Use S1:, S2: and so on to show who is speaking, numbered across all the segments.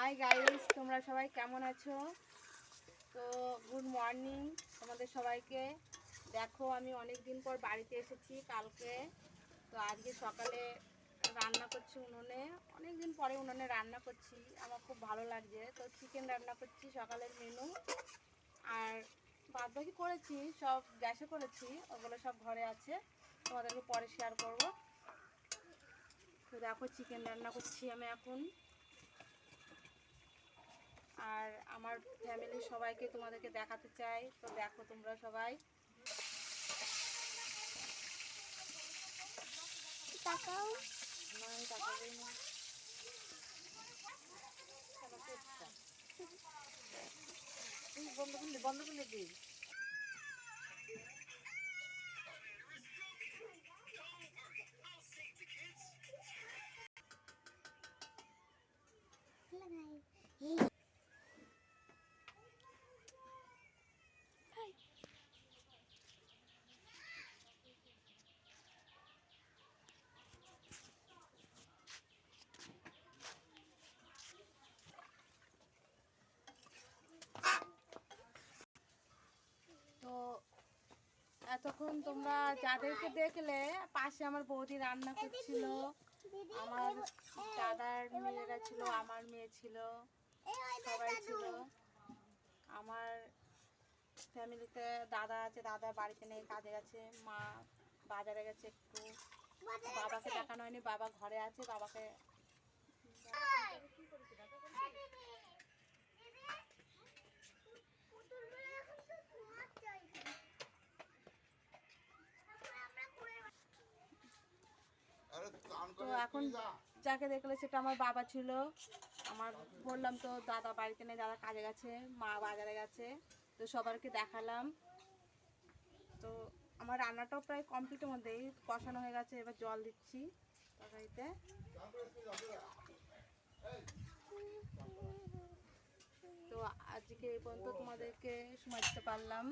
S1: Hi guys, তোমরা সবাই কেমন আছো? তো গুড মর্নিং তোমাদের সবাইকে। দেখো আমি অনেক দিন পর বাড়িতে এসেছি কালকে। তো আজকে সকালে রান্না করছি উনুনে, অনেক দিন পরে উনুনে রান্না করছি, আমার খুব ভালো লাগছে। তো চিকেন রান্না করছি সকালের মেনু। আর বাদ বাকি করেছি সব গ্যাসে করেছি, ওগুলো সব ঘরে আছে, তোমাদেরকে পরে শেয়ার করব। তো দেখো চিকেন রান্না করছি আমি এখন। আর আমার ফ্যামিলির সবাইকে তোমাদেরকে দেখাতে চাই, তো দেখো তোমরা সবাই।
S2: তাকাও
S1: নয় তাকাবেই না। বন্ধ করলে দিই। তো এতক্ষণ তোমরা যাদেরকে দেখলে, পাশে আমার বৌদি রান্না করছিল, আমার দাদার মেয়েরা ছিল, আমার মেয়ে ছিল, সবাই ছিল। আমার ফ্যামিলিতে দাদা আছে, দাদা বাড়িতে নেই, কাজে গেছে। মা বাজারে গেছে একটু। বাবাকে দেখানো হয়নি, বাবা ঘরে আছে। বাবাকে তো এখন যাকে দেখলে সেটা আমার বাবা ছিল। আমার বললাম তো দাদা বাড়িতে নেই, দাদা কাজে গেছে, মা বাজারে গেছে। তো সবাইকে দেখালাম। তো আমার রান্নাটাও প্রায় কমপ্লিটের মধ্যেই, কষানো হয়ে গেছে, এবার জল দিচ্ছি তরকারিতে। তো আজকে এই পর্যন্ত তোমাদেরকে সময় দিতে পারলাম।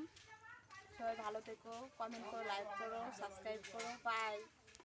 S1: সবাই ভালো থেকো, কমেন্ট করো, লাইক করো, সাবস্ক্রাইব করো। বাই।